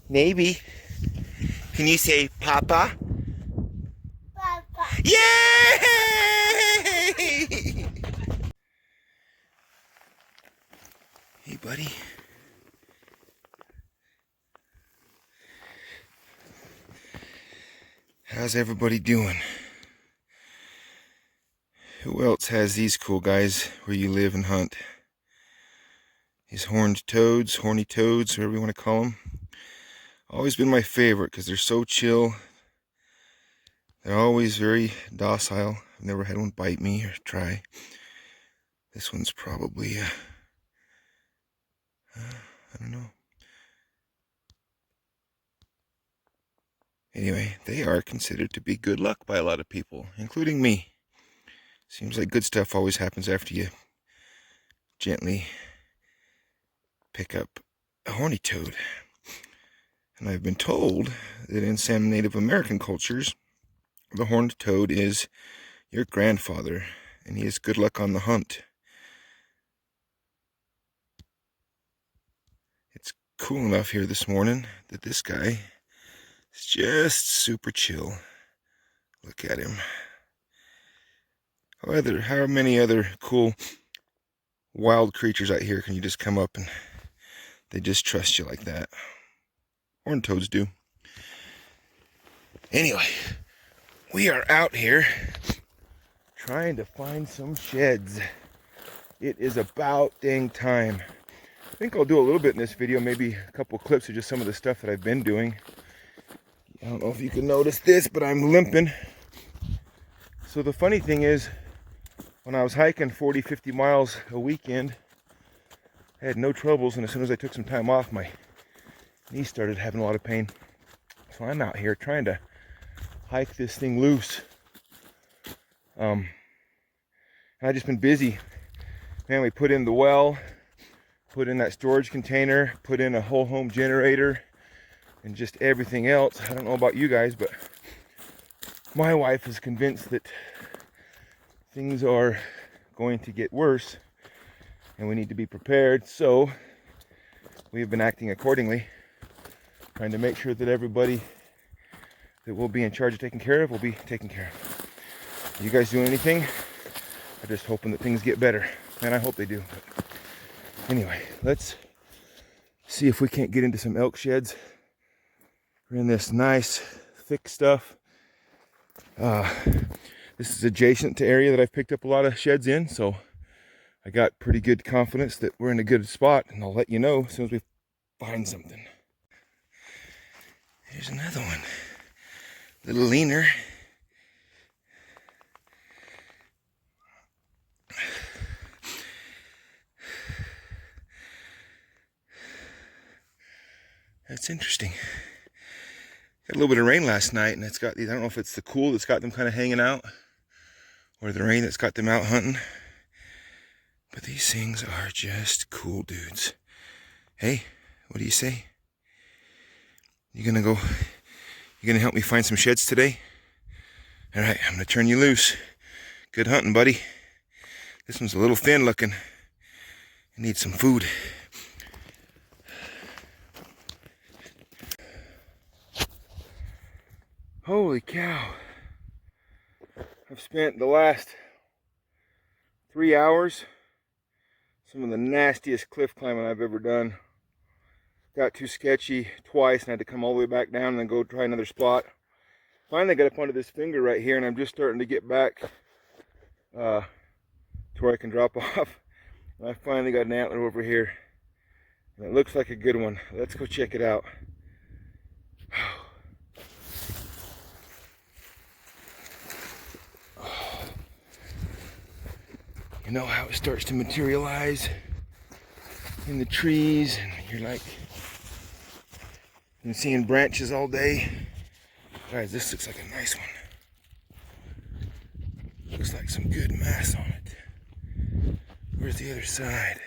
Maybe. Can you say Papa? Papa. Yay! Hey, buddy. How's everybody doing? Who else has these cool guys where you live and hunt? These horned toads, horny toads, whatever you want to call them. Always been my favorite because they're so chill. They're always very docile. I've never had one bite me or try. This one's probably, I don't know. Anyway, they are considered to be good luck by a lot of people, including me. Seems like good stuff always happens after you gently pick up a horny toad. And I've been told that in some Native American cultures, the horned toad is your grandfather, and he is good luck on the hunt. It's cool enough here this morning that this guy is just super chill. Look at him. How many other cool wild creatures out here can you just come up and they just trust you like that? Horned toads do. Anyway, we are out here trying to find some sheds. It is about dang time. I think I'll do a little bit in this video, maybe a couple clips of just some of the stuff that I've been doing. I don't know if you can notice this, but I'm limping. So the funny thing is, when I was hiking 40, 50 miles a weekend, I had no troubles, and as soon as I took some time off, my knees started having a lot of pain. So I'm out here trying to hike this thing loose. And I've just been busy. Man, we put in the well, put in that storage container, put in a whole home generator, and just everything else. I don't know about you guys, but my wife is convinced that things are going to get worse and we need to be prepared. So we have been acting accordingly, trying to make sure that everybody that will be in charge of taking care of will be taken care of. Are you guys doing anything? I'm just hoping that things get better, and I hope they do. But anyway, let's see if we can't get into some elk sheds. We're in this nice thick stuff. This is adjacent to area that I've picked up a lot of sheds in, so I got pretty good confidence that we're in a good spot, and I'll let you know as soon as we find something. Here's another one, a little leaner. That's interesting. Got a little bit of rain last night, and it's got these, I don't know if it's the cool that's got them kind of hanging out, or the rain that's got them out hunting. But these things are just cool dudes. Hey, what do you say? You gonna help me find some sheds today? All right, I'm gonna turn you loose. Good hunting, buddy. This one's a little thin looking. I need some food. Holy cow. I've spent the last 3 hours some of the nastiest cliff climbing I've ever done. Got too sketchy twice and had to come all the way back down and then go try another spot. Finally got up onto this finger right here, and I'm just starting to get back to where I can drop off. And I finally got an antler over here, and it looks like a good one. Let's go check it out. You know how it starts to materialize in the trees, and you're like, been seeing branches all day. Guys, this looks like a nice one. Looks like some good mass on it. Where's the other side?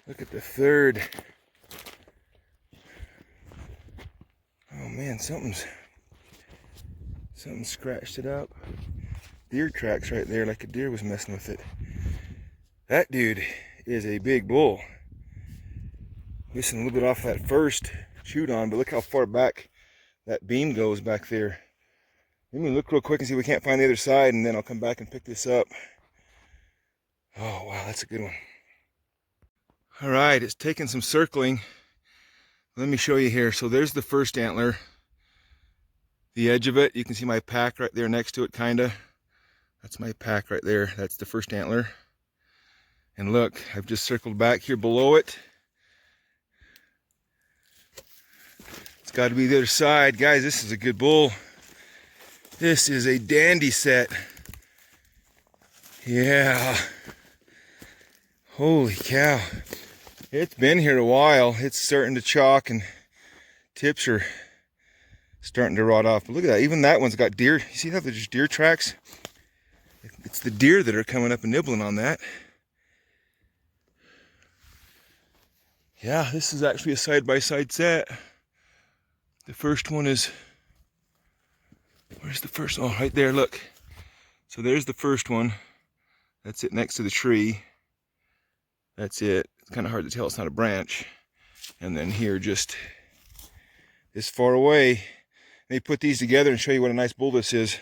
Look at the third. Oh man, something scratched it up. Deer tracks right there, like a deer was messing with it. That dude is a big bull. Missing a little bit off that first chewed on, but look how far back that beam goes back there. Let me look real quick and see if we can't find the other side, and then I'll come back and pick this up. Oh, wow, that's a good one. All right, it's taking some circling. Let me show you here. So there's the first antler. The edge of it, you can see my pack right there next to it, kinda. That's my pack right there. That's the first antler. And look, I've just circled back here below it. It's got to be the other side. Guys, this is a good bull. This is a dandy set. Yeah. Holy cow. It's been here a while. It's starting to chalk and tips are starting to rot off. But look at that. Even that one's got deer. You see how there's just deer tracks? It's the deer that are coming up and nibbling on that. Yeah, this is actually a side-by-side set. The first one is, where's the first? Oh, right there, look. So there's the first one. That's it next to the tree. That's it. It's kind of hard to tell, it's not a branch. And then here, just this far away. Let me put these together and show you what a nice bull this is.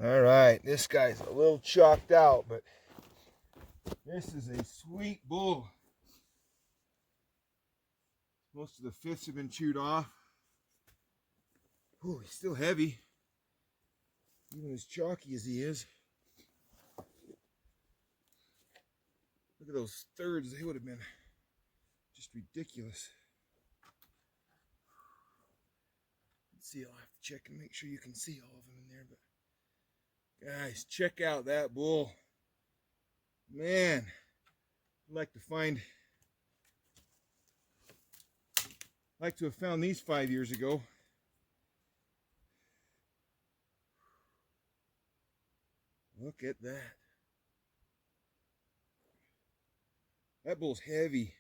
All right, this guy's a little chalked out, but this is a sweet bull. Most of the fifths have been chewed off. Oh, he's still heavy, even as chalky as he is. Look at those thirds, they would have been just ridiculous. Let's see, I'll have to check and make sure you can see all of them in there, but guys, check out that bull. Man, I'd like to have found these 5 years ago. Look at that. That bull's heavy.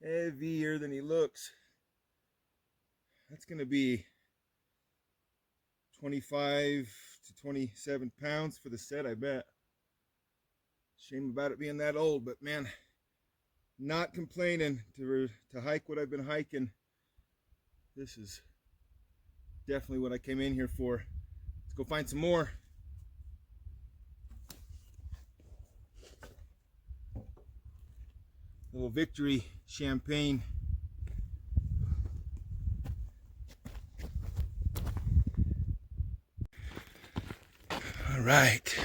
Heavier than he looks. That's going to be 25 to 27 pounds for the set, I bet. Shame about it being that old, but man, not complaining to hike what I've been hiking. This is definitely what I came in here for. Let's go find some more. Little Victory champagne. All right,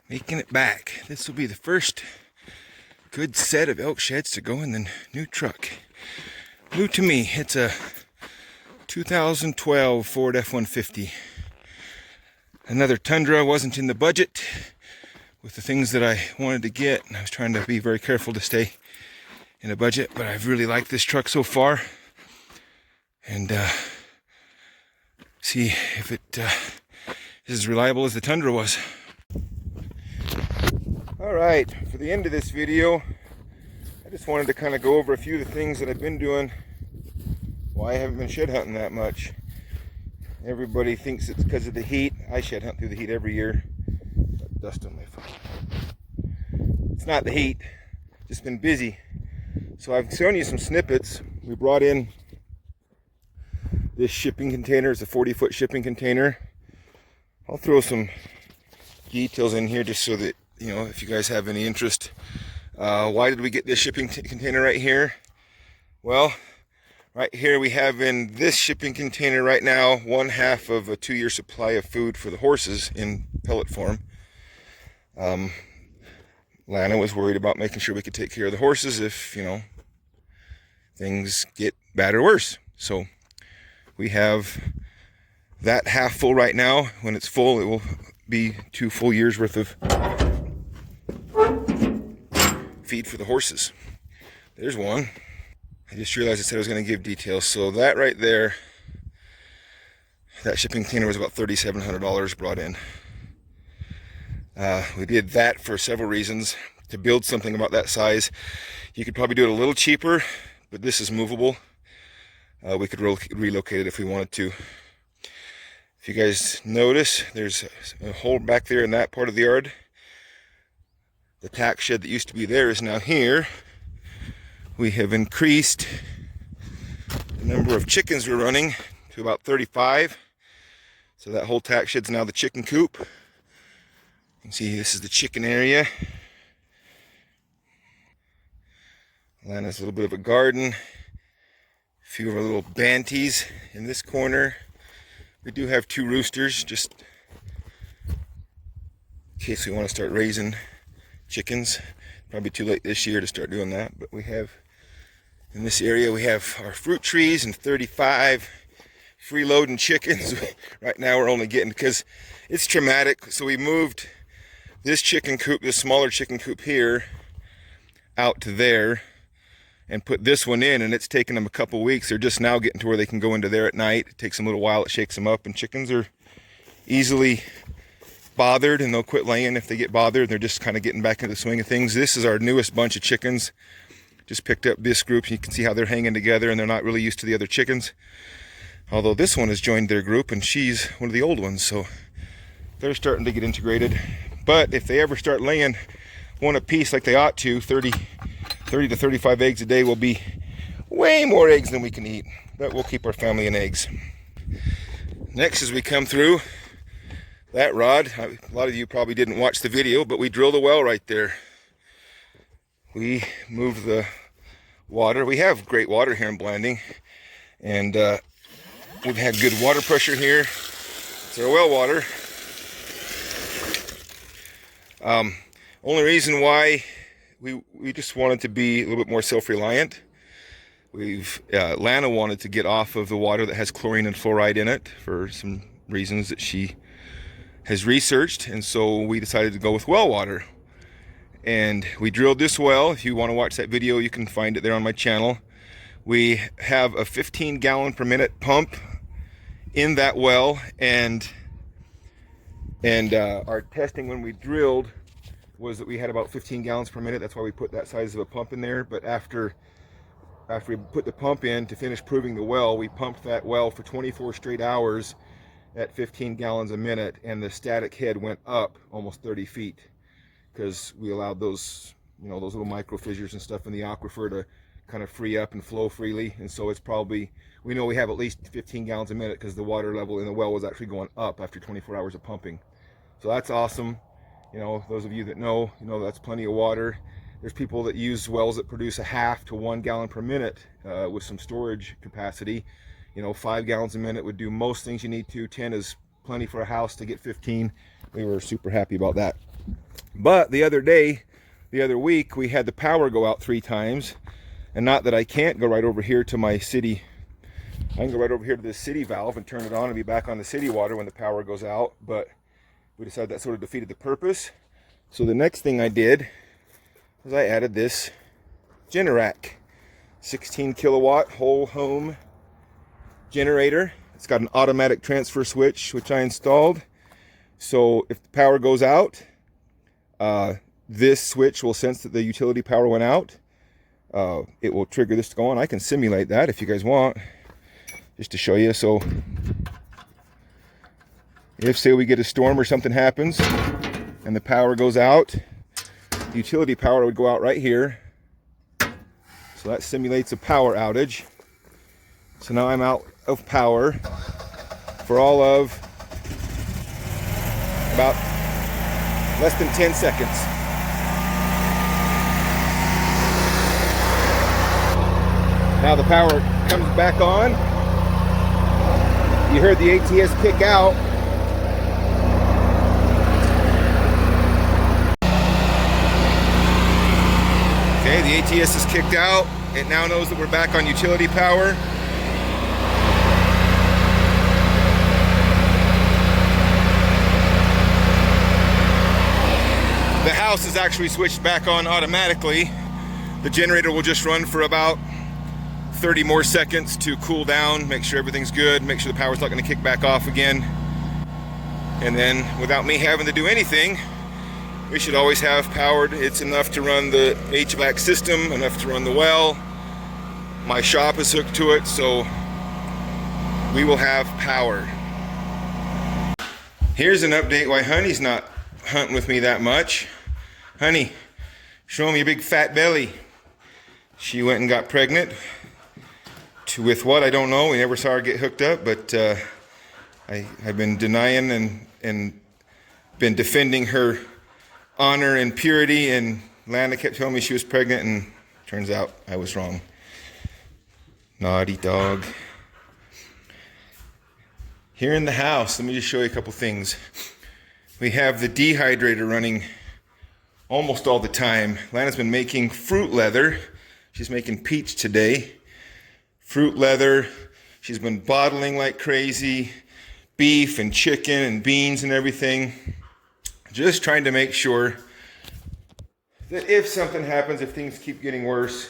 making it back. This will be the first good set of elk sheds to go in the new truck. New to me. It's a 2012 Ford F-150. Another Tundra. Wasn't in the budget with the things that I wanted to get. I was trying to be very careful to stay in a budget, but I've really liked this truck so far. And see if it is as reliable as the Tundra was. All right, for the end of this video, I just wanted to kind of go over a few of the things that I've been doing. Why I haven't been shed hunting that much. Everybody thinks it's because of the heat. I shed hunt through the heat every year. Got dust on my phone. It's not the heat, just been busy. So I've shown you some snippets. We brought in this shipping container. It's a 40-foot shipping container. I'll throw some details in here just so that, you know, if you guys have any interest. Why did we get this shipping container right here? Well, right here we have in this shipping container right now 1/2 of a 2-year supply of food for the horses in pellet form. Lana was worried about making sure we could take care of the horses if, you know, things get bad or worse. So we have that half full right now. When it's full, it will be 2 full years worth of feed for the horses. There's one. I just realized I said I was going to give details. So that right there, that shipping container was about $3,700 brought in. We did that for several reasons. To build something about that size, you could probably do it a little cheaper, but this is movable. We could relocate it if we wanted to. If you guys notice, there's a hole back there in that part of the yard. The tack shed that used to be there is now here. We have increased the number of chickens we're running to about 35. So that whole tack shed's now the chicken coop. You can see this is the chicken area. Lana's a little bit of a garden. A few of our little banties in this corner. We do have 2 roosters, just in case we want to start raising chickens. Probably too late this year to start doing that, but we have, in this area, we have our fruit trees and 35 freeloading chickens. Right now we're only getting, because it's traumatic, so we moved this chicken coop, this smaller chicken coop here, out to there, and put this one in, and it's taken them a couple weeks. They're just now getting to where they can go into there at night. It takes them a little while, it shakes them up, and chickens are easily bothered, and they'll quit laying if they get bothered. They're just kind of getting back into the swing of things. This is our newest bunch of chickens. Just picked up this group. You can see how they're hanging together, and they're not really used to the other chickens. Although this one has joined their group, and she's one of the old ones, so they're starting to get integrated. But if they ever start laying one a piece like they ought to, 30 to 35 eggs a day will be way more eggs than we can eat, but we'll keep our family in eggs. Next, as we come through that rod, a lot of you probably didn't watch the video, but we drilled a well right there. We moved the water. We have great water here in Blanding, and we've had good water pressure here. It's our well water. Only reason why we just wanted to be a little bit more self-reliant. Lana wanted to get off of the water that has chlorine and fluoride in it for some reasons that she has researched, and so we decided to go with well water. And we drilled this well. If you want to watch that video, you can find it there on my channel. We have a 15 gallon per minute pump in that well, and our testing when we drilled was that we had about 15 gallons per minute. That's why we put that size of a pump in there. But after we put the pump in to finish proving the well, we pumped that well for 24 straight hours at 15 gallons a minute, and the static head went up almost 30 feet because we allowed those, those little micro fissures and stuff in the aquifer to kind of free up and flow freely. And so it's probably, we know we have at least 15 gallons a minute because the water level in the well was actually going up after 24 hours of pumping. So that's awesome. Those of you that know, that's plenty of water. There's people that use wells that produce a half to 1 gallon per minute with some storage capacity. 5 gallons a minute would do most things you need to. 10 is plenty for a house to get 15. We were super happy about that. But the other week, we had the power go out 3 times. And not that I can't go right over here to my city. I can go right over here to this city valve and turn it on and be back on the city water when the power goes out. But we decided that sort of defeated the purpose. So the next thing I did was I added this Generac 16 kilowatt whole home generator. It's got an automatic transfer switch, which I installed. So if the power goes out, this switch will sense that the utility power went out. It will trigger this to go on. I can simulate that if you guys want, just to show you. So if, say, we get a storm or something happens and the power goes out, the utility power would go out right here. So that simulates a power outage. So now I'm out of power for all of about less than 10 seconds. Now the power comes back on. You heard the ATS kick out. Okay, the ATS is kicked out. It now knows that we're back on utility power. The house is actually switched back on automatically. The generator will just run for about 30 more seconds to cool down, make sure everything's good, make sure the power's not going to kick back off again. And then without me having to do anything, we should always have powered. It's enough to run the HVAC system, enough to run the well. My shop is hooked to it, so we will have power. Here's an update why Honey's not hunting with me that much. Honey, show me your big fat belly. She went and got pregnant. With what, I don't know. We never saw her get hooked up, but I've been denying and been defending her honor and purity, and Lana kept telling me she was pregnant, and turns out I was wrong. Naughty dog. Here in the house, let me just show you a couple things. We have the dehydrator running almost all the time. Lana's been making fruit leather. She's making peach today. Fruit leather. She's been bottling like crazy. Beef and chicken and beans and everything. Just trying to make sure that if something happens, if things keep getting worse,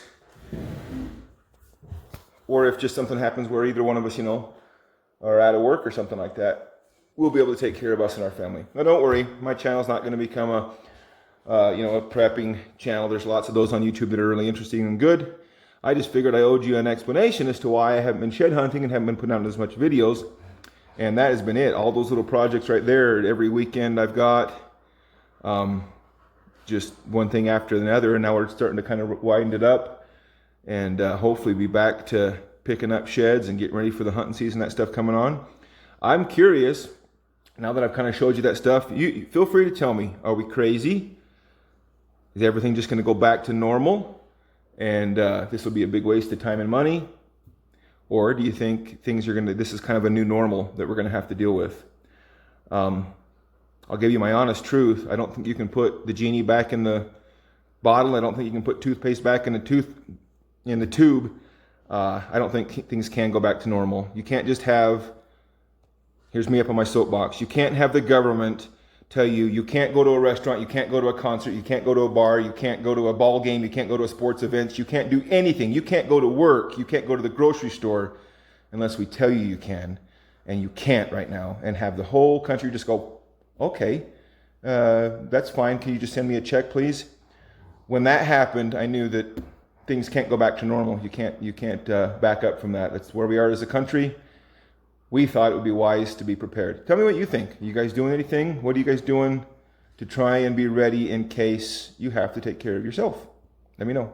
or if just something happens where either one of us, are out of work or something like that, we'll be able to take care of us and our family. Now, don't worry, my channel's not going to become a prepping channel. There's lots of those on YouTube that are really interesting and good. I just figured I owed you an explanation as to why I haven't been shed hunting and haven't been putting out as much videos. And that has been it. All those little projects right there, every weekend I've got just one thing after another, and now we're starting to kind of wind it up and hopefully be back to picking up sheds and getting ready for the hunting season, that stuff coming on. I'm curious, now that I've kind of showed you that stuff, you feel free to tell me, are we crazy? Is everything just going to go back to normal? And this will be a big waste of time and money? Or do you think things are going to, this is kind of a new normal that we're going to have to deal with? I'll give you my honest truth. I don't think you can put the genie back in the bottle. I don't think you can put toothpaste back in the tube. I don't think things can go back to normal. You can't just have, here's me up on my soapbox, you can't have the government tell you, you can't go to a restaurant, you can't go to a concert, you can't go to a bar, you can't go to a ball game, you can't go to a sports event, you can't do anything, you can't go to work, you can't go to the grocery store unless we tell you you can, and you can't right now, and have the whole country just go, okay, that's fine, can you just send me a check please? When that happened, I knew that things can't go back to normal. You can't back up from that. That's where we are as a country. We thought it would be wise to be prepared. Tell me what you think. Are you guys doing anything? What are you guys doing to try and be ready in case you have to take care of yourself? Let me know.